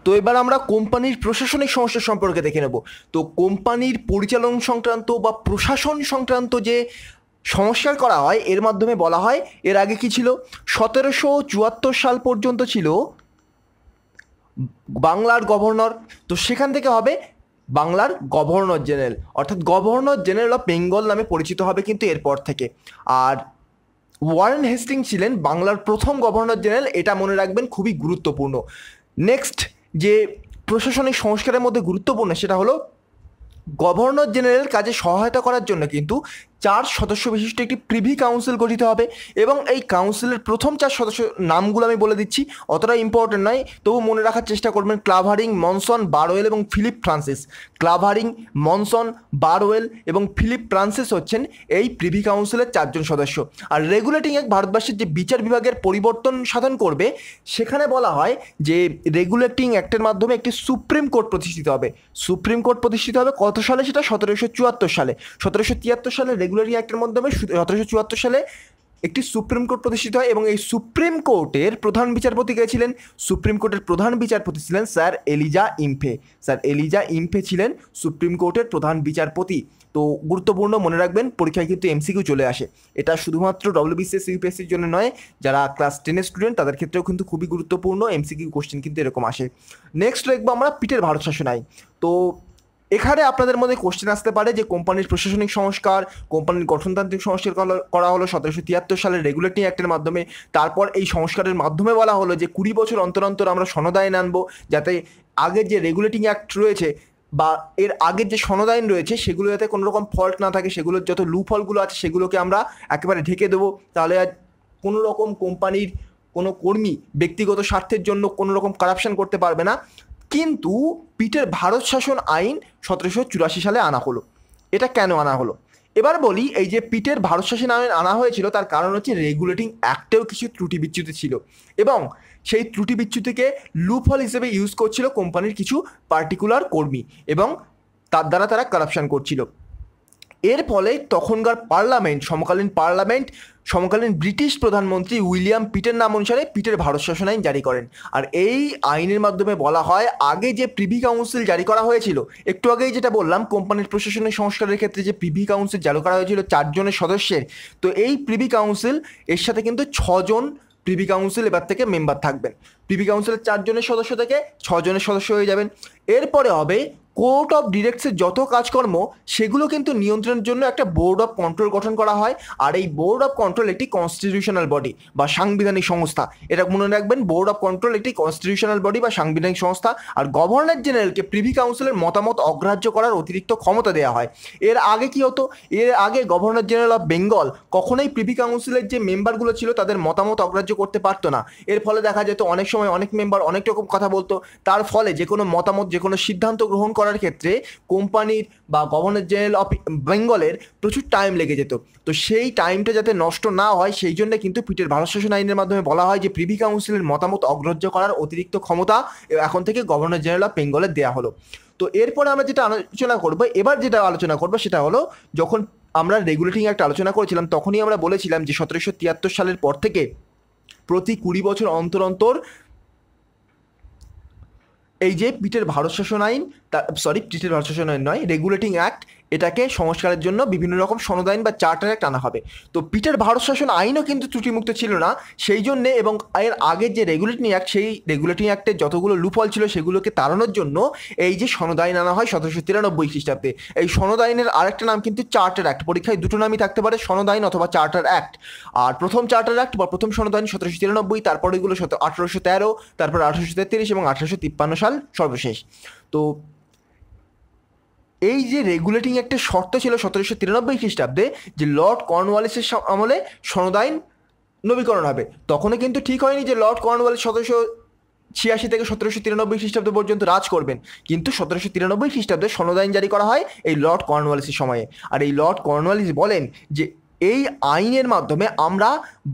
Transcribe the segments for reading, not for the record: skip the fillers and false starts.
তো এবার আমরা কোম্পানির প্রশাসনিক সমস্যা সম্পর্কে দেখে নেব। তো কোম্পানির পরিচালন সংক্রান্ত বা প্রশাসন সংক্রান্ত যে সংস্কার করা হয় এর মাধ্যমে বলা হয়, এর আগে কি ছিল, 1774 সাল পর্যন্ত ছিল বাংলার গভর্নর, তো সেখান থেকে হবে বাংলার গভর্নর জেনারেল, অর্থাৎ গভর্নর জেনারেল অফ বেঙ্গল নামে পরিচিত হবে কিন্তু এরপর থেকে। আর ওয়ারেন হেস্টিং ছিলেন বাংলার প্রথম গভর্নর জেনারেল, এটা মনে রাখবেন, খুবই গুরুত্বপূর্ণ। নেক্সট যে প্রশাসনিক সংস্কারের মধ্যে গুরুত্বপূর্ণ সেটা হলো গভর্নর জেনারেল কাজে সহায়তা করার জন্য কিন্তু 4 সদস্য বিশিষ্ট একটি প্রিভি কাউন্সিল গঠিত হবে, এবং এই কাউন্সিলের প্রথম 4 সদস্য নামগুলো আমি বলে দিচ্ছি, অতটা ইম্পর্টেন্ট নয়, তবু মনে রাখার চেষ্টা করবেন। ক্লাভারিং, মনসন, বারওয়েল এবং ফিলিপ ফ্রান্সিস। ক্লাভারিং, মনসন, বারওয়েল এবং ফিলিপ ফ্রান্সিস হচ্ছেন এই প্রিভি কাউন্সিলের 4 জন সদস্য। আর রেগুলেটিং অ্যাক্ট ভারতবর্ষের যে বিচার বিভাগের পরিবর্তন সাধন করবে, সেখানে বলা হয় যে রেগুলেটিং অ্যাক্টের মাধ্যমে একটি সুপ্রিম কোর্ট প্রতিষ্ঠিত হবে। সুপ্রিম কোর্ট প্রতিষ্ঠিত হবে কত সালে? সেটা 1774 সালে। 1773 সালে রেগুলেটিং অ্যাক্টের মাধ্যমে 1774 সালে একটি সুপ্রিম কোর্ট প্রতিষ্ঠিত হয়, এবং এই সুপ্রিম কোর্টের প্রধান বিচারপতি কে ছিলেন? সুপ্রিম কোর্টের প্রধান বিচারপতি ছিলেন স্যার এলিজা ইম্ফে। স্যার এলিজা ইম্ফে ছিলেন সুপ্রিম কোর্টের প্রধান বিচারপতি। তো গুরুত্বপূর্ণ, মনে রাখবেন, পরীক্ষায় কিন্তু এমসিকিউ চলে আসে। এটা শুধুমাত্র ডব্লিউবিসিএস ইউপিএসসির জন্য নয়, যারা ক্লাস 10-এর স্টুডেন্ট তাদের ক্ষেত্রেও কিন্তু খুবই গুরুত্বপূর্ণ, এমসিকিউ কোশ্চেন কিন্তু এরকম আসে। নেক্সট দেখবো আমরা পিটের ভারত শাসন আইন। তো এখানে আপনাদের মধ্যে কোশ্চেন আসতে পারে যে কোম্পানির প্রশাসনিক সংস্কার, কোম্পানির গঠনতান্ত্রিক সংস্কার করা হলো 1773 সালের রেগুলেটিং অ্যাক্টের মাধ্যমে। তারপর এই সংস্কারের মাধ্যমে বলা হলো যে 20 বছর অন্তর অন্তর আমরা সনদ আইন আনবো, যাতে আগের যে রেগুলেটিং অ্যাক্ট রয়েছে বা এর আগের যে সনদ আইন রয়েছে সেগুলো যাতে কোনো রকম ফল্ট না থাকে, সেগুলোর যত লুফলগুলো আছে সেগুলোকে আমরা একেবারে ঢেকে দেবো। তাহলে আর কোনো রকম কোম্পানির কোনো কর্মী ব্যক্তিগত স্বার্থের জন্য কোনো রকম কারাপশন করতে পারবে না। কিন্তু পিটের ভারত শাসন আইন 1784 সালে আনা হলো। এটা কেন আনা হলো এবার বলি। এই যে পিটের ভারত শাসন আইন আনা হয়েছিল তার কারণ হচ্ছে রেগুলেটিং অ্যাক্টেও কিছু ত্রুটি বিচ্যুতি ছিল, এবং সেই ত্রুটি বিচ্যুতিকে লুপহল হিসেবে ইউজ করছিল কোম্পানির কিছু পার্টিকুলার কর্মী, এবং তার দ্বারা তারা কারাপশন করছিল। এর ফলে তখনকার সমকালীন ব্রিটিশ প্রধানমন্ত্রী উইলিয়াম পিটের নাম অনুসারে পিটের ভারত শাসন আইন জারি করেন। আর এই আইনের মাধ্যমে বলা হয়, আগে যে প্রিভি কাউন্সিল জারি করা হয়েছিল, একটু আগেই যেটা বললাম কোম্পানির প্রশাসনিক সংস্কারের ক্ষেত্রে যে প্রিভি কাউন্সিল জারি করা হয়েছিল 4 জনের সদস্যের, তো এই প্রিভি কাউন্সিল এর সাথে কিন্তু 6 জন প্রিভি কাউন্সিল এবার থেকে মেম্বার থাকবেন। প্রিভি কাউন্সিলের 4 জনের সদস্য থেকে 6 জনের সদস্য হয়ে যাবেন। এরপরে হবে কোর্ট অফ ডিরেক্টসের যত কাজকর্ম সেগুলো কিন্তু নিয়ন্ত্রণের জন্য একটা বোর্ড অফ কন্ট্রোল গঠন করা হয়। আর এই বোর্ড অফ কন্ট্রোল একটি কনস্টিটিউশনাল বডি বা সাংবিধানিক সংস্থা। এটা মনে রাখবেন, বোর্ড অফ কন্ট্রোল একটি কনস্টিটিউশনাল বডি বা সাংবিধানিক সংস্থা। আর গভর্নর জেনারেলকে প্রিভি কাউন্সিলের মতামত অগ্রাহ্য করার অতিরিক্ত ক্ষমতা দেওয়া হয়। এর আগে কি হতো? এর আগে গভর্নর জেনারেল অফ বেঙ্গল কখনোই প্রিভি কাউন্সিলের যে মেম্বারগুলো ছিল তাদের মতামত অগ্রাহ্য করতে পারতো না। এর ফলে দেখা যেত অনেক সময় অনেক মেম্বার অনেক রকম কথা বলতো, তার ফলে যে কোনো মতামত, যে কোনো সিদ্ধান্ত গ্রহণ করার ক্ষেত্রে কোম্পানির বা গভর্নর জেনারেল অফ বেঙ্গলের প্রচুর টাইম লেগে যেত। তো সেই টাইমটা যাতে নষ্ট না হয় সেই জন্য কিন্তু পিটের ভারত শাসন আইনের মাধ্যমে বলা হয় যে প্রিভি কাউন্সিলের মতামত অগ্রাহ্য করার অতিরিক্ত ক্ষমতা এখন থেকে গভর্নর জেনারেল অফ বেঙ্গলের দেওয়া হলো। তো এরপরে আমরা যেটা আলোচনা করবো, এবার যেটা আলোচনা করবো সেটা হলো, যখন আমরা রেগুলেটিং অ্যাক্ট আলোচনা করেছিলাম তখনই আমরা বলেছিলাম যে 1773 সালের পর থেকে প্রতি 20 বছর অন্তর অন্তর এই যে পিটের ভারত শাসন আইন, পিটের ভারত শাসন আইন নয়, রেগুলেটিং অ্যাক্ট, এটাকে সংস্কারের জন্য বিভিন্ন রকম সনদ আইন বা চার্টার অ্যাক্ট আনা হবে। তো পিটের ভারত শাসন আইনও কিন্তু ত্রুটিমুক্ত ছিল না সেই জন্যে, এবং এর আগের যে রেগুলেটিং অ্যাক্ট, সেই রেগুলেটিং অ্যাক্টের যতগুলো লুপহল ছিল সেগুলোকে তাড়ানোর জন্য এই যে সনদ আইন আনা হয় 1793 খ্রিস্টাব্দে। এই সনদ আইনের আরেকটা নাম কিন্তু চার্টার অ্যাক্ট। পরীক্ষায় দুটো নামই থাকতে পারে, সনদ আইন অথবা চার্টার অ্যাক্ট। আর প্রথম চার্টার অ্যাক্ট বা প্রথম সনদ আইন 1793, তারপর এগুলো 1813, তারপর 1833 এবং 1853 সাল সর্বশেষ। তো এই যে রেগুলেটিং একটা শর্ত ছিল 1793 খ্রিস্টাব্দে যে লর্ড কর্নওয়ালিসের আমলে সনদ আইন নবীকরণ হবে, তখনও কিন্তু ঠিক হয়নি যে লর্ড কর্নওয়ালিস 1786 থেকে 1793 খ্রিস্টাব্দ পর্যন্ত রাজ করবেন। কিন্তু 1793 খ্রিস্টাব্দে সনদ আইন জারি করা হয় এই লর্ড কর্নওয়ালিসের সময়ে। আর এই লর্ড কর্নওয়ালিস বলেন যে এই আইনের মাধ্যমে আমরা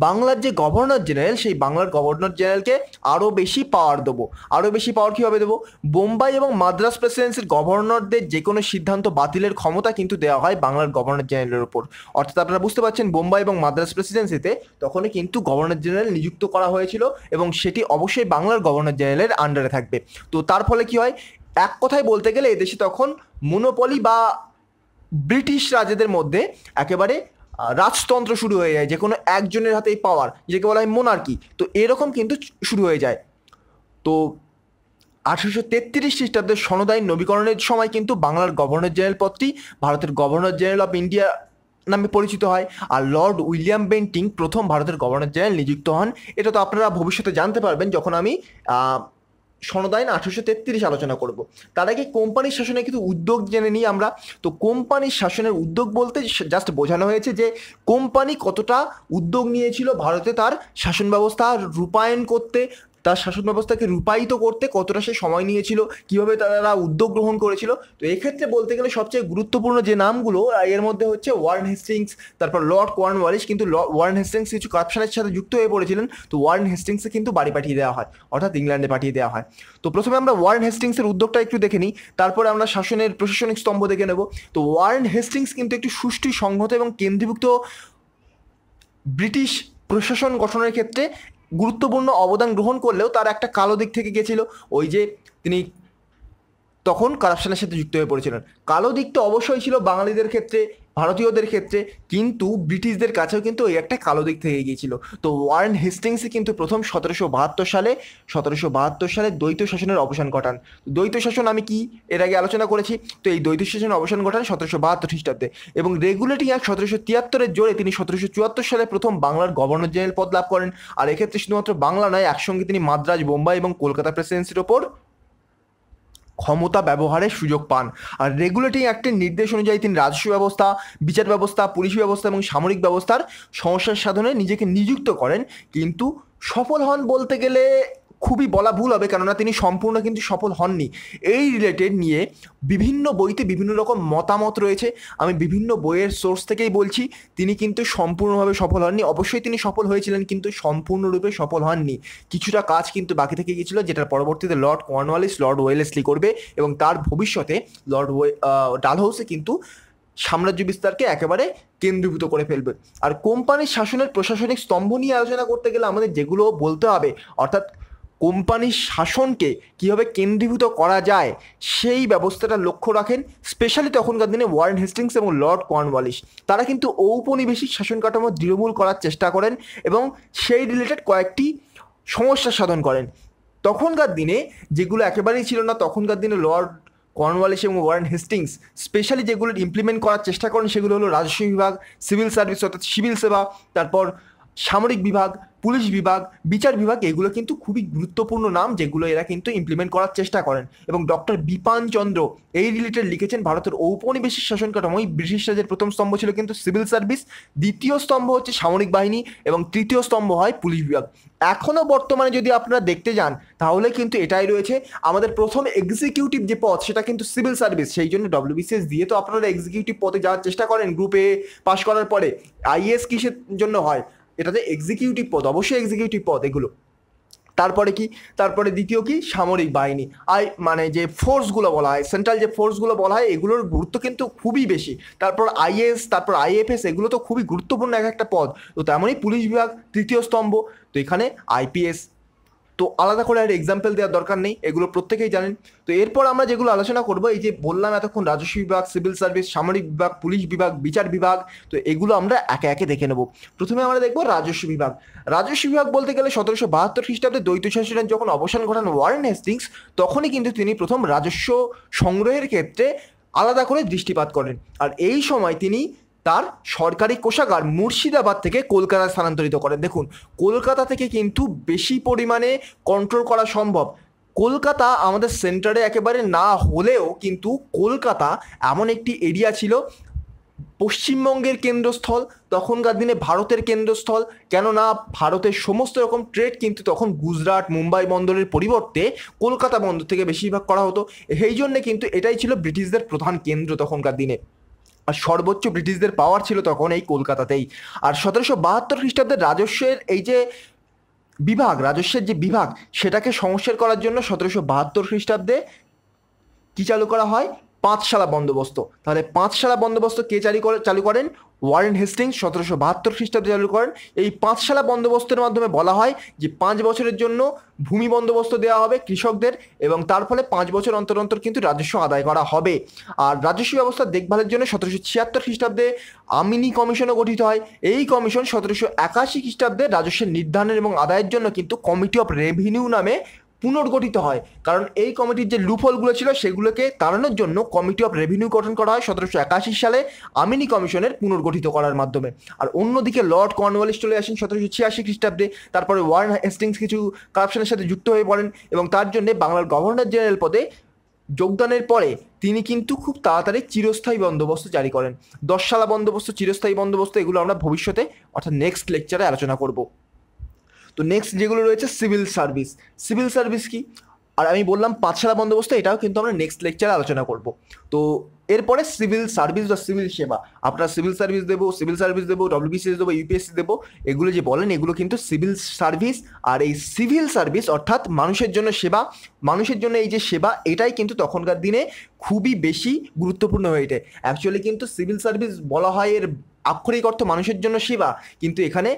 বাংলার যে গভর্নর জেনারেল, সেই বাংলার গভর্নর জেনারেলকে আরও বেশি পাওয়ার দেবো। আরও বেশি পাওয়ার কীভাবে দেবো? বোম্বাই এবং মাদ্রাস প্রেসিডেন্সির গভর্নরদের যে কোনো সিদ্ধান্ত বাতিলের ক্ষমতা কিন্তু দেওয়া হয় বাংলার গভর্নর জেনারেলের উপর। অর্থাৎ আপনারা বুঝতে পারছেন, বোম্বাই এবং মাদ্রাস প্রেসিডেন্সিতে তখনই কিন্তু গভর্নর জেনারেল নিযুক্ত করা হয়েছিল এবং সেটি অবশ্যই বাংলার গভর্নর জেনারেলের আন্ডারে থাকবে। তো তার ফলে কি হয়, এক কথায় বলতে গেলে এদেশে তখন মনোপলি বা ব্রিটিশ রাজাদের মধ্যে একেবারে রাজতন্ত্র শুরু হয়ে যায়, যে কোনো একজনের হাতেই পাওয়ার, যেকে বলা হয় মোনার্কি। তো এরকম কিন্তু শুরু হয়ে যায়। তো 1833 খ্রিস্টাব্দের সনদ আইন নবীকরণের সময় কিন্তু বাংলার গভর্নর জেনারেল পদটি ভারতের গভর্নর জেনারেল অফ ইন্ডিয়া নামে পরিচিত হয়। আর লর্ড উইলিয়াম বেন্টিং প্রথম ভারতের গভর্নর জেনারেল নিযুক্ত হন। এটা তো আপনারা ভবিষ্যতে জানতে পারবেন যখন আমি সনদ আইন 1833 আলোচনা করব। তার আগে কোম্পানির শাসনে কিছু উদ্যোগ জেনে নিই আমরা। তো কোম্পানির শাসনের উদ্যোগ বলতে জাস্ট বোঝানো হয়েছে যে কোম্পানি কতটা উদ্যোগ নিয়েছিল ভারতে তার শাসন ব্যবস্থা রূপায়ণ করতে, তার শাসন ব্যবস্থাকে রূপায়িত করতে কতটা সে সময় নিয়েছিল, কীভাবে তারা উদ্যোগ গ্রহণ করেছিল। তো এক্ষেত্রে বলতে গেলে সবচেয়ে গুরুত্বপূর্ণ যে নামগুলো এর মধ্যে হচ্ছে ওয়ারেন হেস্টিংস, তারপর লর্ড কর্নওয়ালিস। কিন্তু ওয়ারেন হেস্টিংস কিছু কারপ্শনের সাথে যুক্ত হয়ে পড়েছিলেন, তো ওয়ারেন হেস্টিংসে কিন্তু বাড়ি পাঠিয়ে দেওয়া হয়, অর্থাৎ ইংল্যান্ডে পাঠিয়ে দেওয়া হয়। তো প্রথমে আমরা ওয়ারেন হেস্টিংসের উদ্যোগটা একটু দেখে নিই, তারপরে আমরা শাসনের প্রশাসনিক স্তম্ভ দেখে নেব। তো ওয়ারেন হেস্টিংস কিন্তু একটি সুষ্ঠু, সংহত এবং কেন্দ্রীভূত ব্রিটিশ প্রশাসন গঠনের ক্ষেত্রে গুরুত্বপূর্ণ অবদান গ্রহণ করলেও তার একটা কালো দিক থেকে গেছিল, ওই যে তিনি তখন কারাপশনের সাথে যুক্ত হয়ে পড়েছিলেন। কালো দিক তো অবশ্যই ছিল বাঙালিদের ক্ষেত্রে, ভারতীয়দের ক্ষেত্রে, কিন্তু ব্রিটিশদের কাছেও কিন্তু ওই একটা কালো দিক থেকে গিয়েছিল। তো ওয়ারেন হেস্টিংসই কিন্তু প্রথম 1772 সালে দ্বৈত শাসনের অবসান ঘটান। দ্বৈত শাসন আমি কি এর আগে আলোচনা করেছি। তো এই দ্বৈত শাসনের অবসান ঘটান 1772 খ্রিস্টাব্দে, এবং রেগুলেটিং অ্যাক্ট 1773-এর জোরে তিনি 1774 সালে প্রথম বাংলার গভর্নর জেনারেল পদ লাভ করেন। আর এক্ষেত্রে শুধুমাত্র বাংলা নয়, একসঙ্গে তিনি মাদ্রাজ, বোম্বাই এবং কলকাতা প্রেসিডেন্সির ওপর ক্ষমতা ব্যবহারের সুযোগ পান। আর রেগুলেটিং অ্যাক্টের নির্দেশ অনুযায়ী তিনি রাজস্ব ব্যবস্থা, বিচার ব্যবস্থা, পুলিশ ব্যবস্থা এবং সামরিক ব্যবস্থার সংস্কার সাধনে নিজেকে নিযুক্ত করেন। কিন্তু সফল হন বলতে গেলে খুবই বলা ভুল হবে, কেননা তিনি সম্পূর্ণ কিন্তু সফল হননি। এই রিলেটেড নিয়ে বিভিন্ন বইতে বিভিন্ন রকম মতামত রয়েছে, আমি বিভিন্ন বইয়ের সোর্স থেকেই বলছি। তিনি কিন্তু সম্পূর্ণভাবে সফল হননি। অবশ্যই তিনি সফল হয়েছিলেন, কিন্তু সম্পূর্ণরূপে সফল হননি। কিছুটা কাজ কিন্তু বাকি থেকে গিয়েছিল, যেটার পরবর্তীতে লর্ড কর্নওয়ালিস, লর্ড ওয়েলেসলি করবে, এবং তার ভবিষ্যতে লর্ড ডালহৌসি কিন্তু সাম্রাজ্য বিস্তারকে একেবারে কেন্দ্রীভূত করে ফেলবে। আর কোম্পানির শাসনের প্রশাসনিক স্তম্ভ নিয়ে আলোচনা করতে গেলে আমাদের যেগুলো বলতে হবে, অর্থাৎ কোম্পানির শাসনকে কীভাবে কেন্দ্রীভূত করা যায় সেই ব্যবস্থাটা লক্ষ্য রাখেন স্পেশালি তখনকার দিনে ওয়ারেন হেস্টিংস এবং লর্ড কর্নওয়ালিস। তারা কিন্তু ঔপনিবেশিক শাসন কাঠামো দৃঢ়মূল করার চেষ্টা করেন এবং সেই রিলেটেড কয়েকটি সমস্যা সাধন করেন। তখনকার দিনে যেগুলো একেবারেই ছিল না, তখনকার দিনে লর্ড কর্নওয়ালিস এবং ওয়ারেন হেস্টিংস স্পেশালি যেগুলো ইমপ্লিমেন্ট করার চেষ্টা করেন সেগুলো হলো রাজস্ব বিভাগ, সিভিল সার্ভিস অর্থাৎ সিভিল সেবা, তারপর সামরিক বিভাগ, পুলিশ বিভাগ, বিচার বিভাগ। এগুলো কিন্তু খুবই গুরুত্বপূর্ণ নাম, যেগুলো এরা কিন্তু ইমপ্লিমেন্ট করার চেষ্টা করেন। এবং ডক্টর বিপান চন্দ্র এই রিলেটেড লিখেছেন ভারতের ঔপনিবেশিক শাসন কাঠামো ব্রিটিশ রাজের প্রথম স্তম্ভ ছিল কিন্তু সিভিল সার্ভিস, দ্বিতীয় স্তম্ভ হচ্ছে সামরিক বাহিনী এবং তৃতীয় স্তম্ভ হয় পুলিশ বিভাগ। এখনও বর্তমানে যদি আপনারা দেখতে যান তাহলে কিন্তু এটাই রয়েছে। আমাদের প্রথম এক্সিকিউটিভ যে পদ সেটা কিন্তু সিভিল সার্ভিস, সেই জন্য WBCS দিয়ে তো আপনারা এক্সিকিউটিভ পদে যাওয়ার চেষ্টা করেন গ্রুপে পাশ করার পরে। IAS কিসের জন্য হয়? এটাতে এক্সিকিউটিভ পদ, অবশ্যই এক্সিকিউটিভ পদ এগুলো। তারপরে কি, তারপরে দ্বিতীয় কি, সামরিক বাহিনী। মানে যে ফোর্সগুলো বলা হয়, সেন্ট্রাল যে ফোর্সগুলো বলা হয়, এগুলোর গুরুত্ব কিন্তু খুবই বেশি। তারপর IAS, তারপর IFS, এগুলো তো খুবই গুরুত্বপূর্ণ এক একটা পদ। তো তেমনই পুলিশ বিভাগ তৃতীয় স্তম্ভ। তো এখানে IPS তো আলাদা করে আর এক্সাম্পল দেওয়ার দরকার নেই, এগুলো প্রত্যেকেই জানেন। তো এরপর আমরা যেগুলো আলোচনা করবো, এই যে বললাম এতক্ষণ রাজস্ব বিভাগ, সিভিল সার্ভিস, সামরিক বিভাগ, পুলিশ বিভাগ, বিচার বিভাগ, তো এগুলো আমরা একে একে দেখে নেব। প্রথমে আমরা দেখবো রাজস্ব বিভাগ। রাজস্ব বিভাগ বলতে গেলে 1772 খ্রিস্টাব্দে দ্বৈত শাসনের যখন অবসান ঘটান ওয়ারেন হেস্টিংস, তখনই কিন্তু তিনি প্রথম রাজস্ব সংগ্রহের ক্ষেত্রে আলাদা করে দৃষ্টিপাত করেন। আর এই সময় তিনি তার সরকারি কোষাগার মুর্শিদাবাদ থেকে কলকাতায় স্থানান্তরিত করেন। দেখুন, কলকাতা থেকে কিন্তু বেশি পরিমাণে কন্ট্রোল করা সম্ভব। কলকাতা আমাদের সেন্টারে একেবারে না হলেও কিন্তু কলকাতা এমন একটি এরিয়া ছিল, পশ্চিমবঙ্গের কেন্দ্রস্থল, তখনকার দিনে ভারতের কেন্দ্রস্থল। কেননা ভারতের সমস্ত রকম ট্রেড কিন্তু তখন গুজরাট, মুম্বাই বন্দরের পরিবর্তে কলকাতা বন্দর থেকে বেশিরভাগ করা হতো। সেই জন্যে কিন্তু এটাই ছিল ব্রিটিশদের প্রধান কেন্দ্র তখনকার দিনে। আর সর্বোচ্চ ব্রিটিশদের পাওয়ার ছিল তখন এই কলকাতাতেই। আর 1772 খ্রিস্টাব্দের রাজস্বের এই যে বিভাগ, রাজস্বের যে বিভাগ, সেটাকে সংস্কার করার জন্য 1772 খ্রিস্টাব্দে কি চালু করা হয়? পাঁচশালা বন্দোবস্ত। তাহলে পাঁচশালা বন্দোবস্ত কে চালু করেন? ওয়ারেন হেস্টিংস 1772 খ্রিস্টাব্দে চালু করেন। এই পাঁচশালা বন্দোবস্তের মাধ্যমে বলা হয় যে 5 বছরের জন্য ভূমি বন্দোবস্ত দেওয়া হবে কৃষকদের, এবং তার ফলে 5 বছর অন্তর অন্তর কিন্তু রাজস্ব আদায় করা হবে। আর রাজস্ব ব্যবস্থার দেখভালের জন্য 1776 খ্রিস্টাব্দে আমিনি কমিশনও গঠিত হয়। এই কমিশন 1781 খ্রিস্টাব্দে রাজস্বের নির্ধারণ এবং আদায়ের জন্য কিন্তু কমিটি অফ রেভিনিউ নামে পুনর্গঠিত হয়, কারণ এই কমিটির যে লুপহোলগুলো ছিল সেগুলোকে তাড়ানোর জন্য কমিটি অফ রেভিনিউ গঠন করা হয় 1781 সালে আমিনি কমিশনের পুনর্গঠিত করার মাধ্যমে। আর অন্যদিকে লর্ড কর্নওয়ালিস চলে আসেন 1786 খ্রিস্টাব্দে। তারপরে ওয়ারেন হেস্টিংস কিছু কারাপশনের সাথে যুক্ত হয়ে পড়েন এবং তার জন্য বাংলার গভর্নর জেনারেল পদে যোগদানের পরে তিনি কিন্তু খুব তাড়াতাড়ি চিরস্থায়ী বন্দোবস্ত জারি করেন। 10 সালা বন্দোবস্ত, চিরস্থায়ী বন্দোবস্ত, এগুলো আমরা ভবিষ্যতে অর্থাৎ নেক্সট লেকচারে আলোচনা করব। তো নেক্সট যেগুলো রয়েছে সিভিল সার্ভিস। সিভিল সার্ভিস কি? আর আমি বললাম পাঁচশালা বন্দোবস্ত, এটাও কিন্তু আমরা নেক্সট লেকচারে আলোচনা করব। তো এরপরে সিভিল সার্ভিস বা সিভিল সেবা, আপনারা সিভিল সার্ভিস দেবো, ডব্লিউবিসিএস দেবো, ইউপিএসসি দেবো, এগুলো যে বলেন এগুলো কিন্তু সিভিল সার্ভিস। আর এই সিভিল সার্ভিস অর্থাৎ মানুষের জন্য সেবা, মানুষের জন্য এই যে সেবা, এটাই কিন্তু তখনকার দিনে খুবই বেশি গুরুত্বপূর্ণ হয়ে ওঠে। অ্যাকচুয়ালি কিন্তু সিভিল সার্ভিস বলা হয় এর আক্ষরিক অর্থ মানুষের জন্য সেবা, কিন্তু এখানে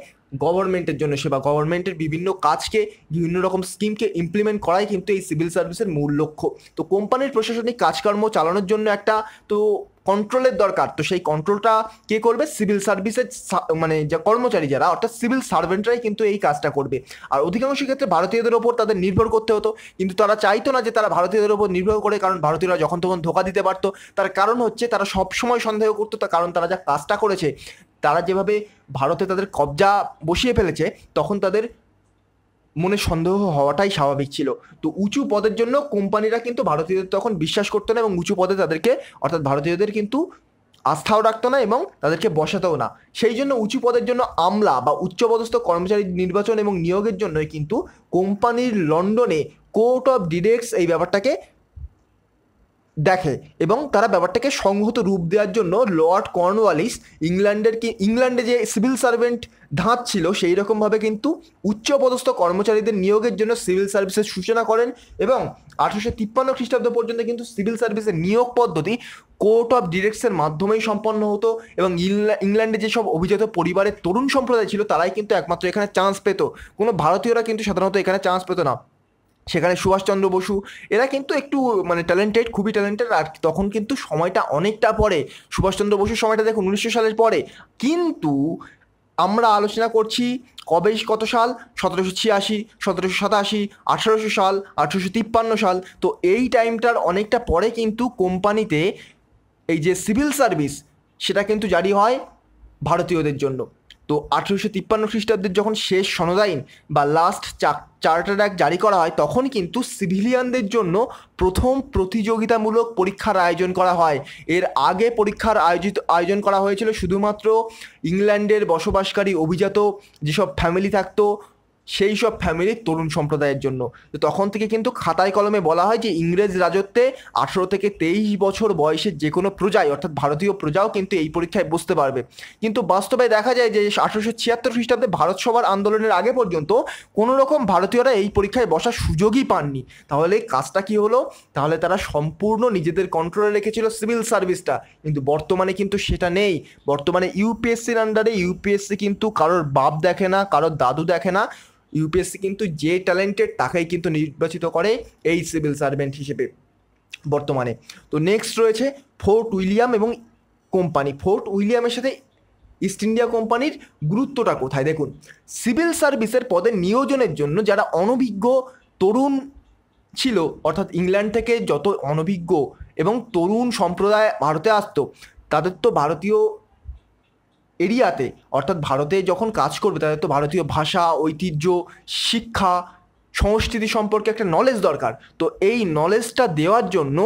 গভর্নমেন্টের জন্য সেবা, গভর্নমেন্টের বিভিন্ন কাজকে, বিভিন্ন রকম স্কিমকে ইমপ্লিমেন্ট করাই কিন্তু এই সিভিল সার্ভিসের মূল লক্ষ্য। তো কোম্পানির প্রশাসনিক কাজকর্ম চালানোর জন্য একটা তো কন্ট্রোলের দরকার, তো সেই কন্ট্রোলটা কে করবে? সিভিল সার্ভিসের মানে যা কর্মচারী যারা অর্থাৎ সিভিল সার্ভেন্টরাই কিন্তু এই কাজটা করবে। আর অধিকাংশ ক্ষেত্রে ভারতীয়দের ওপর তাদের নির্ভর করতে হতো, কিন্তু তারা চাইতো না যে তারা ভারতীয়দের ওপর নির্ভর করে, কারণ ভারতীয়রা যখন তখন ধোকা দিতে পারতো। তার কারণ হচ্ছে তারা সবসময় সন্দেহ করতো, তার কারণ তারা যা কাজটা করেছে, তারা যেভাবে ভারতে তাদের কবজা বসিয়ে ফেলেছে, তখন তাদের মনে সন্দেহ হওয়াটাই স্বাভাবিক ছিল। তো উঁচু পদের জন্য কোম্পানিরা কিন্তু ভারতীয়দের তখন বিশ্বাস করতো না, এবং উঁচু পদে তাদেরকে অর্থাৎ ভারতীয়দের কিন্তু আস্থাও রাখতো না এবং তাদেরকে বসাতেও না। সেই জন্য উঁচু পদের জন্য আমলা বা উচ্চপদস্থ কর্মচারী নির্বাচন এবং নিয়োগের জন্যই কিন্তু কোম্পানির লন্ডনে কোর্ট অফ ডিরেক্টস এই ব্যাপারটাকে দেখে, এবং তারা ব্যাপারটাকে সংহত রূপ দেওয়ার জন্য লর্ড কর্নওয়ালিস ইংল্যান্ডে যে সিভিল সার্ভেন্ট ধাঁচ ছিল সেই রকমভাবে কিন্তু উচ্চপদস্থ কর্মচারীদের নিয়োগের জন্য সিভিল সার্ভিসের সূচনা করেন। এবং 1853 খ্রিস্টাব্দ পর্যন্ত কিন্তু সিভিল সার্ভিসের নিয়োগ পদ্ধতি কোর্ট অফ ডিরেক্টসের মাধ্যমেই সম্পন্ন হতো, এবং ইংল্যান্ডে যেসব অভিজাত পরিবারের তরুণ সম্প্রদায় ছিল তারাই কিন্তু একমাত্র এখানে চান্স পেত, কোনো ভারতীয়রা কিন্তু সাধারণত এখানে চান্স পেত না। সেখানে সুভাষচন্দ্র বসু এরা কিন্তু একটু মানে ট্যালেন্টেড, খুবই ট্যালেন্টেড। আর তখন কিন্তু সময়টা অনেকটা পরে, সুভাষচন্দ্র বসুর সময়টা দেখুন 1900 সালের পরে, কিন্তু আমরা আলোচনা করছি কবে, কত সাল? 1786, 1787, 1800 সাল, 1853 সাল। তো এই টাইমটার অনেকটা পরে কিন্তু কোম্পানিতে এই যে সিভিল সার্ভিস সেটা কিন্তু জারি হয় ভারতীয়দের জন্য। তো 1853 খ্রিস্টাব্দের যখন শেষ সনদ আইন বা লাস্ট চার্টার অ্যাক্ট জারি করা হয়, তখন কিন্তু সিভিলিয়ানদের জন্য প্রথম প্রতিযোগিতামূলক পরীক্ষার আয়োজন করা হয়। এর আগে পরীক্ষার আয়োজন করা হয়েছিল শুধুমাত্র ইংল্যান্ডের বসবাসকারী অভিজাত যেসব ফ্যামিলি থাকতো সেই সব ফ্যামিলির তরুণ সম্প্রদায়ের জন্য। তো তখন থেকে কিন্তু খাতায় কলমে বলা হয় যে ইংরেজ রাজত্বে 18 থেকে 23 বছর বয়সের যে কোনো প্রজাই অর্থাৎ ভারতীয় প্রজাও কিন্তু এই পরীক্ষায় বসতে পারবে। কিন্তু বাস্তবে দেখা যায় যে 1876 খ্রিস্টাব্দে ভারত সভার আন্দোলনের আগে পর্যন্ত কোনো রকম ভারতীয়রা এই পরীক্ষায় বসার সুযোগই পাননি। তাহলে কাজটা কি হলো? তাহলে তারা সম্পূর্ণ নিজেদের কন্ট্রোলে রেখেছিল সিভিল সার্ভিসটা, কিন্তু বর্তমানে কিন্তু সেটা নেই। বর্তমানে ইউপিএসসির আন্ডারে ইউপিএসসি কিন্তু কারোর বাপ দেখে না, কারোর দাদু দেখে না, ইউপিএসসি কিন্তু যে ট্যালেন্টেড তাকেই কিন্তু নির্বাচিত করে এই সিভিল সার্ভেন্ট হিসেবে বর্তমানে। তো নেক্সট রয়েছে ফোর্ট উইলিয়াম এবং কোম্পানি। ফোর্ট উইলিয়ামের সাথে ইস্ট ইন্ডিয়া কোম্পানির গুরুত্বটা কোথায় দেখুন। সিভিল সার্ভিসের পদে নিয়োজনের জন্য যারা অনভিজ্ঞ তরুণ ছিল, অর্থাৎ ইংল্যান্ড থেকে যত অনভিজ্ঞ এবং তরুণ সম্প্রদায় ভারতে আসতো, তাদের তো ভারতীয় এরিয়াতে অর্থাৎ ভারতে যখন কাজ করবে তাদের তো ভারতীয় ভাষা, ঐতিহ্য, শিক্ষা, সংস্কৃতি সম্পর্কে একটা নলেজ দরকার। তো এই নলেজটা দেওয়ার জন্য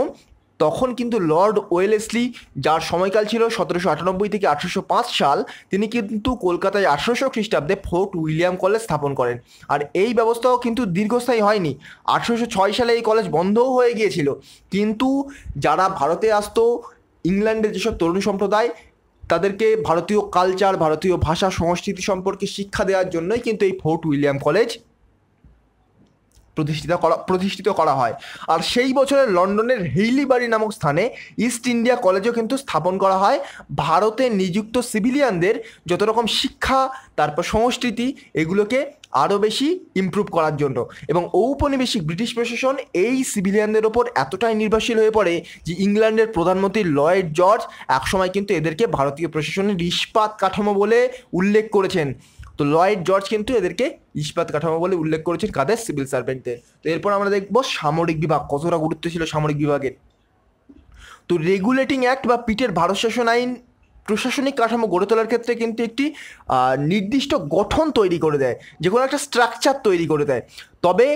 তখন কিন্তু লর্ড ওয়েলেসলি, যার সময়কাল ছিল 1798 থেকে 1805 সাল, তিনি কিন্তু কলকাতায় 1800 খ্রিস্টাব্দে ফোর্ট উইলিয়াম কলেজ স্থাপন করেন। আর এই ব্যবস্থাও কিন্তু দীর্ঘস্থায়ী হয়নি, 1806 সালে এই কলেজ বন্ধও হয়ে গিয়েছিল। কিন্তু যারা ভারতে আসতো ইংল্যান্ডের যেসব তরুণ সম্প্রদায় তাদেরকে ভারতীয় কালচার, ভারতীয় ভাষা সংস্কৃতি সম্পর্কে শিক্ষা দেওয়ার জন্যই কিন্তু এই ফোর্ট উইলিয়াম কলেজ প্রতিষ্ঠিত করা হয়। আর সেই বছরে লন্ডনের হেইলিবারি নামক স্থানে ইস্ট ইন্ডিয়া কলেজও কিন্তু স্থাপন করা হয় ভারতে নিযুক্ত সিভিলিয়ানদের যত রকম শিক্ষা, তারপর সংস্কৃতি, এগুলোকে আরও বেশি ইমপ্রুভ করার জন্য। এবং ঔপনিবেশিক ব্রিটিশ প্রশাসন এই সিভিলিয়ানদের ওপর এতটাই নির্ভরশীল হয়ে পড়ে যে ইংল্যান্ডের প্রধানমন্ত্রী লয়েড জর্জ একসময় কিন্তু এদেরকে ভারতীয় প্রশাসনের ইস্পাত কাঠামো বলে উল্লেখ করেছেন। তো লয়েড জর্জ কিন্তু এদেরকে ইস্পাত কাঠামো বলে উল্লেখ করেছেন কাদের? সিভিল সার্ভেন্টদের। তো এরপর আমরা দেখব সামরিক বিভাগ কতটা গুরুত্ব ছিল সামরিক বিভাগের। তো রেগুলেটিং অ্যাক্ট বা পিটের ভারত শাসন আইন প্রশাসনিক কাঠামো গড়ে তোলার ক্ষেত্রে কিন্তু একটি নির্দিষ্ট গঠন তৈরি করে দেয়, যে কোনো একটা স্ট্রাকচার তৈরি করে দেয়। তবে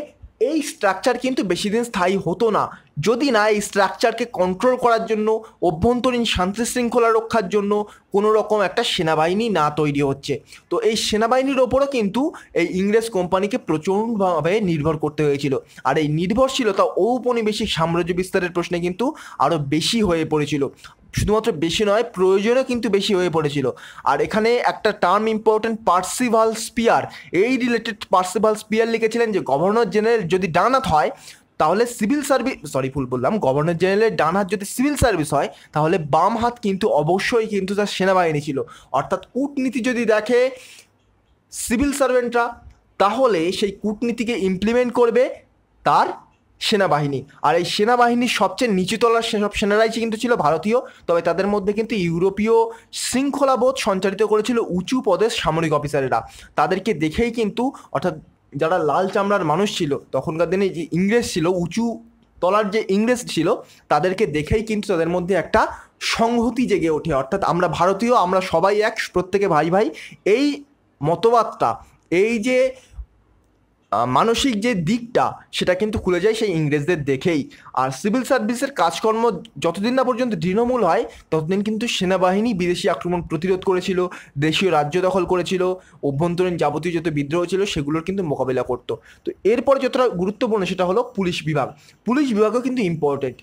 এই স্ট্রাকচার কিন্তু বেশি দিন স্থায়ী হতো না যদি না এই স্ট্রাকচারকে কন্ট্রোল করার জন্য, অভ্যন্তরীণ শান্তি শৃঙ্খলা রক্ষার জন্য কোনো রকম একটা সেনাবাহিনী না তৈরি হচ্ছে। তো এই সেনাবাহিনীর ওপরও কিন্তু এই ইংরেজ কোম্পানিকে প্রচণ্ডভাবে নির্ভর করতে হয়েছিল। আর এই নির্ভরশীলতা ঔপনিবেশিক সাম্রাজ্য বিস্তারের প্রশ্নে কিন্তু আরও বেশি হয়ে পড়েছিল। শুধুমাত্র বেশি নয়, প্রয়োজনও কিন্তু বেশি হয়ে পড়েছিল। আর এখানে একটা টার্ম ইম্পর্টেন্ট, পার্সিভাল স্পিয়ার। এই রিলেটেড পার্সিভাল স্পিয়ার লিখেছিলেন যে গভর্নর জেনারেল যদি ডান হাত হয় তাহলে সিভিল সার্ভিস, গভর্নর জেনারেলের ডান হাত যদি সিভিল সার্ভিস হয় তাহলে বাম হাত কিন্তু অবশ্যই কিন্তু তার সেনাবাহিনী ছিল। অর্থাৎ কূটনীতি যদি দেখে সিভিল সার্ভেন্টরা, তাহলে সেই কূটনীতিকে ইমপ্লিমেন্ট করবে তার সেনাবাহিনী। আর এই সেনাবাহিনীর সবচেয়ে নিচুতলার সেসব সেনারাই কিন্তু ছিল ভারতীয়, তবে তাদের মধ্যে কিন্তু ইউরোপীয় শৃঙ্খলাবোধ সঞ্চারিত করেছিল উঁচু পদের সামরিক অফিসারেরা। তাদেরকে দেখেই কিন্তু, অর্থাৎ যারা লাল চামড়ার মানুষ ছিল তখনকার দিনে, যে ইংরেজ ছিল, উঁচু তলার যে ইংরেজ ছিল, তাদেরকে দেখেই কিন্তু তাদের মধ্যে একটা সংহতি জেগে ওঠে। অর্থাৎ আমরা ভারতীয়, আমরা সবাই এক, প্রত্যেকে ভাই ভাই, এই মতবাদটা, এই যে মানসিক যে দিকটা, সেটা কিন্তু খুলে যায় সেই ইংরেজদের দেখেই। আর সিভিল সার্ভিসের কাজকর্ম যতদিন না পর্যন্ত তৃণমূল হয় ততদিন কিন্তু সেনাবাহিনী বিদেশি আক্রমণ প্রতিরোধ করেছিল, দেশীয় রাজ্য দখল করেছিল, অভ্যন্তরীণ যাবতীয় যত বিদ্রোহ ছিল সেগুলোর কিন্তু মোকাবিলা করতো। তো এরপর যতটা গুরুত্বপূর্ণ সেটা হলো পুলিশ বিভাগ। পুলিশ বিভাগও কিন্তু ইম্পর্টেন্ট।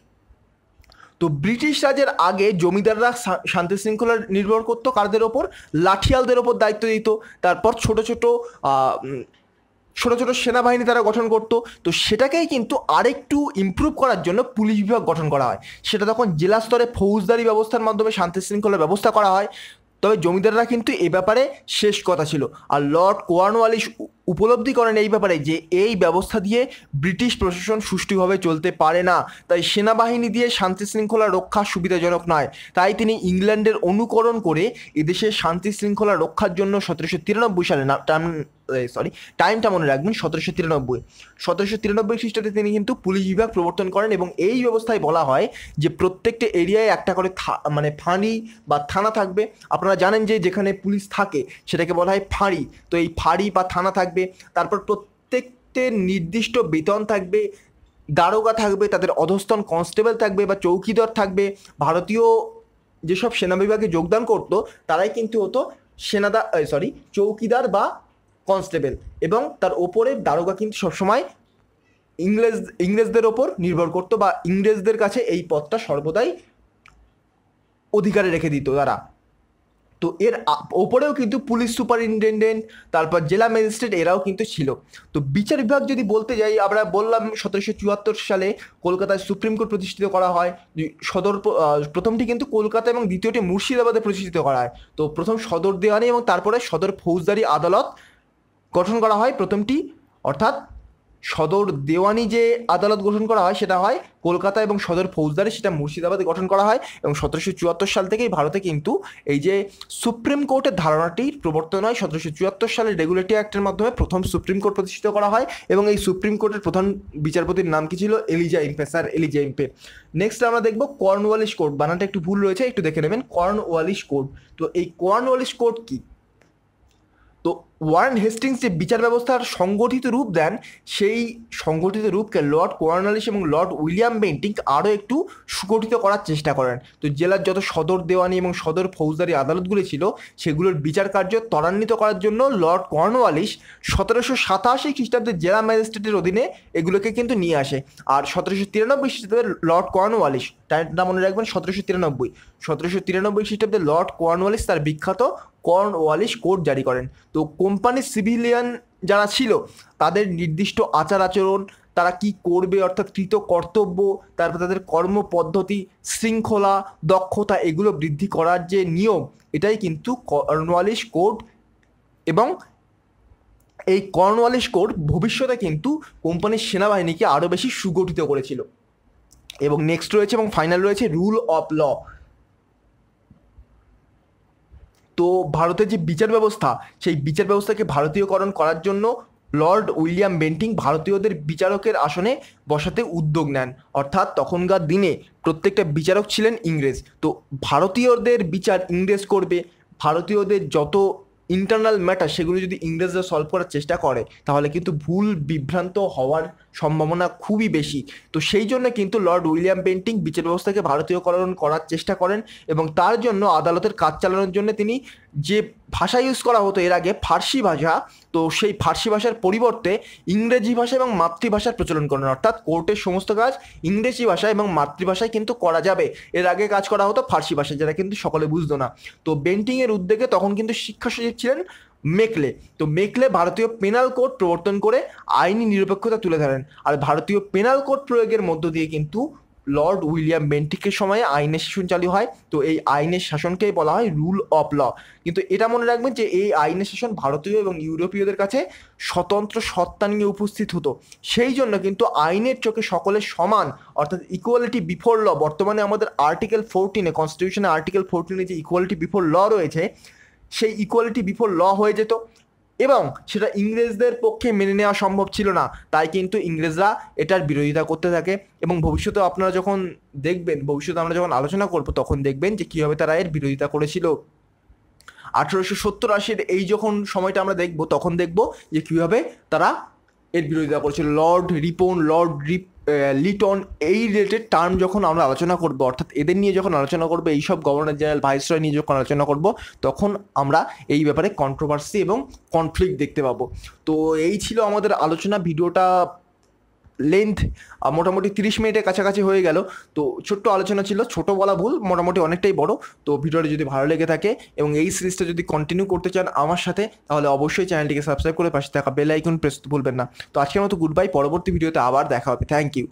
তো ব্রিটিশ রাজের আগে জমিদাররা শান্তি শৃঙ্খলা নির্ভর করতো কাদের ওপর? লাঠিয়ালদের ওপর দায়িত্ব দিত। তারপর ছোট ছোট সেনাবাহিনী তারা গঠন করতো। তো সেটাকেই কিন্তু আরেকটু ইমপ্রুভ করার জন্য পুলিশ বিভাগ গঠন করা হয়। সেটা তখন জেলা স্তরে ফৌজদারি ব্যবস্থার মাধ্যমে শান্তি শৃঙ্খলার ব্যবস্থা করা হয়। তবে জমিদাররা কিন্তু এ ব্যাপারে শেষ কথা ছিল। আর লর্ড কর্নওয়ালিস উপলব্ধি করেন এই ব্যাপারে যে এই ব্যবস্থা দিয়ে ব্রিটিশ প্রশাসন সুষ্ঠুভাবে চলতে পারে না, তাই সেনাবাহিনী দিয়ে শান্তি শৃঙ্খলা রক্ষা সুবিধাজনক নয়। তাই তিনি ইংল্যান্ডের অনুকরণ করে এদেশের শান্তি শৃঙ্খলা রক্ষার জন্য 1793 সালে টাইমটা মনে রাখবেন, 1793 খ্রিস্টাব্দে তিনি কিন্তু পুলিশ বিভাগ প্রবর্তন করেন। এবং এই ব্যবস্থায় বলা হয় যে প্রত্যেকটা এরিয়ায় একটা করে ফাঁড়ি বা থানা থাকবে। আপনারা জানেন যে যেখানে পুলিশ থাকে সেটাকে বলা হয় ফাঁড়ি। তো এই ফাঁড়ি বা থানা থাকবে, তারপর প্রত্যেকটা নির্দিষ্ট বেতন থাকবে, দারোগা থাকবে, তাদের অধস্তন কনস্টেবল থাকবে বা চৌকিদার থাকবে। ভারতীয় যেসব সেনা বিভাগে যোগদান করতো তারাই কিন্তু হতো চৌকিদার বা কনস্টেবল, এবং তার ওপরে দারোগা কিন্তু সবসময় ইংরেজদের ওপর নির্ভর করতো, বা ইংরেজদের কাছে এই পদটা সর্বদাই অধিকারে রেখে দিত তারা। তো এর ওপরেও কিন্তু পুলিশ সুপারিনটেন্ডেন্ট, তারপর জেলা ম্যাজিস্ট্রেট, এরাও কিন্তু ছিল। তো বিচার বিভাগ যদি বলতে যাই, আমরা বললাম 1774 সালে কলকাতায় সুপ্রিম কোর্ট প্রতিষ্ঠিত করা হয়। প্রথমটি কিন্তু কলকাতা এবং দ্বিতীয়টি মুর্শিদাবাদে প্রতিষ্ঠিত করা হয়। তো প্রথম সদর দেওয়ানি এবং তারপরে সদর ফৌজদারি আদালত গঠন করা হয় প্রথমটি। অর্থাৎ সদর দেওয়ানি যে আদালত গঠন করা হয় সেটা হয় কলকাতা, এবং সদর ফৌজদারি সেটা মুর্শিদাবাদে গঠন করা হয়। এবং 1774 সাল থেকেই ভারতে কিন্তু এই যে সুপ্রিম কোর্টের ধারণাটির প্রবর্তন হয়। 1774 সালের রেগুলেটরি অ্যাক্টের মাধ্যমে প্রথম সুপ্রিম কোর্ট প্রতিষ্ঠিত করা হয়। এবং এই সুপ্রিম কোর্টের প্রধান বিচারপতির নাম কি ছিল? Eliza Impey, sir Eliza Impey. Next আমরা দেখবো কর্নওয়ালিস কোর্ট। বানানটা একটু ভুল রয়েছে, একটু দেখে নেবেন। Cornwallis court. তো এই কর্নওয়ালিস কোর্ট কি? তো ওয়ারেন হেস্টিংস যে বিচার ব্যবস্থার সংগঠিত রূপ দেন, সেই সংগঠিত রূপকে লর্ড কর্নওয়ালিস এবং লর্ড উইলিয়াম বেন্টিঙ্ক আরও একটু সুগঠিত করার চেষ্টা করেন। তো জেলার যত সদর দেওয়ানি এবং সদর ফৌজদারি আদালতগুলি ছিল সেগুলোর বিচার কার্য ত্বরান্বিত করার জন্য লর্ড কর্নওয়ালিস 1787 খ্রিস্টাব্দে জেলা ম্যাজিস্ট্রেটের অধীনে এগুলোকে কিন্তু নিয়ে আসে। আর 1793 খ্রিস্টাব্দে লর্ড কর্নওয়ালিস, টাইমটা মনে রাখবেন, 1793 খ্রিস্টাব্দে লর্ড কর্নওয়ালিস তার বিখ্যাত কর্নওয়ালিস কোড জারি করেন। তো কোম্পানির সিভিলিয়ান যারা ছিল তাদের নির্দিষ্ট আচার আচরণ, তারা কি করবে অর্থাৎ কৃত কর্তব্য, তারপর তাদের কর্মপদ্ধতি, শৃঙ্খলা, দক্ষতা, এগুলো বৃদ্ধি করার যে নিয়ম, এটাই কিন্তু কর্নওয়ালিস কোড। এবং এই কর্নওয়ালিস কোড ভবিষ্যতে কিন্তু কোম্পানির সেনাবাহিনীকে আরও বেশি সুগঠিত করেছিল। এবং নেক্সট রয়েছে এবং ফাইনাল রয়েছে রুল অফ ল। তো ভারতের যে বিচার ব্যবস্থা, সেই বিচার ব্যবস্থাকে ভারতীয়করণ করার জন্য লর্ড উইলিয়াম বেন্টিঙ্ক ভারতীয়দের বিচারকের আসনে বসাতে উদ্যোগ নেন। অর্থাৎ তখনকার দিনে প্রত্যেকটা বিচারক ছিলেন ইংরেজ। তো ভারতীয়দের বিচার ইংরেজ করবে, ভারতীয়দের যত ইন্টারনাল ম্যাটার সেগুলো যদি ইংরেজরা সলভ করার চেষ্টা করে তাহলে কিন্তু ভুল বিভ্রান্ত হওয়ার সম্ভাবনা খুবই বেশি। তো সেই জন্য কিন্তু লর্ড উইলিয়াম বেন্টিঙ্ক বিচার ব্যবস্থাকে ভারতীয়করণ করার চেষ্টা করেন এবং তার জন্য আদালতের কাজ চালানোর জন্য তিনি যে ভাষা ইউজ করা হতো এর আগে, ফার্সি ভাষা, তো সেই ফার্সি ভাষার পরিবর্তে ইংরেজি ভাষা এবং মাতৃভাষার প্রচলন করেন। অর্থাৎ কোর্টের সমস্ত কাজ ইংরেজি ভাষা এবং মাতৃভাষায় কিন্তু করা যাবে। এর আগে কাজ করা হতো ফার্সি ভাষায়, যেটা কিন্তু সকলে বুঝতো না। তো বেন্টিংয়ের উদ্যোগে তখন কিন্তু শিক্ষা সচিব ছিলেন মেকলে। তো মেকলে ভারতীয় পেনাল কোড প্রবর্তন করে আইনি নিরপেক্ষতা তুলে ধরেন। আর ভারতীয় পেনাল কোড প্রয়োগের মধ্য দিয়ে কিন্তু লর্ড উইলিয়াম বেন্টিকের সময়ে আইনের শাসন চালু হয়। তো এই আইনের শাসনকেই বলা হয় রুল অফ ল। কিন্তু এটা মনে রাখবেন যে এই আইনের শাসন ভারতীয় এবং ইউরোপীয়দের কাছে স্বতন্ত্র সত্তা নিয়ে উপস্থিত হতো। সেই জন্য কিন্তু আইনের চোখে সকলের সমান, অর্থাৎ ইকুয়ালিটি বিফোর ল, বর্তমানে আমাদের আর্টিকেল 14-এ, কনস্টিটিউশনে আর্টিকেল 14-এ যে ইকুয়ালিটি বিফোর ল রয়েছে, সেই ইকুয়ালিটি বিফোর ল হয়ে যেত এবং সেটা ইংরেজদের পক্ষে মেনে নেওয়া সম্ভব ছিল না। তাই কিন্তু ইংরেজরা এটার বিরোধিতা করতে থাকে এবং ভবিষ্যতে আপনারা যখন দেখবেন, ভবিষ্যতে আমরা যখন আলোচনা করব তখন দেখবেন যে কীভাবে তারা এর বিরোধিতা করেছিল। 1870-80 এই যখন সময়টা আমরা দেখব তখন দেখব যে কীভাবে তারা এর বিরোধিতা করেছিল। লর্ড রিপন, লিটন, এই রিলেটেড টার্ম যখন আমরা আলোচনা করব, অর্থাৎ এদের নিয়ে যখন আলোচনা করবো, এইসব গভর্নর জেনারেল, ভাইসরয় নিয়ে যখন আলোচনা করব, তখন আমরা এই ব্যাপারে কন্ট্রোভার্সি এবং কনফ্লিক্ট দেখতে পাবো। তো এই ছিল আমাদের আলোচনা। ভিডিওটা লেন্থ মোটামুটি 30 মিনিটের কাছাকাছি হয়ে গেল। তো ছোট্ট আলোচনা ছিল, ছোট বলা ভুল, মোটামুটি অনেকটাই বড়। তো ভিডিওটা যদি ভালো লেগে থাকে এবং এই সিরিজটা যদি কন্টিনিউ করতে চান আমার সাথে, তাহলে অবশ্যই চ্যানেলটিকে সাবস্ক্রাইব করে পাশে থাকা বেল আইকন প্রেস করতে ভুলবেন না। তো আজকের মতো গুড বাই, পরবর্তী ভিডিওতে আবার দেখা হবে। Thank you.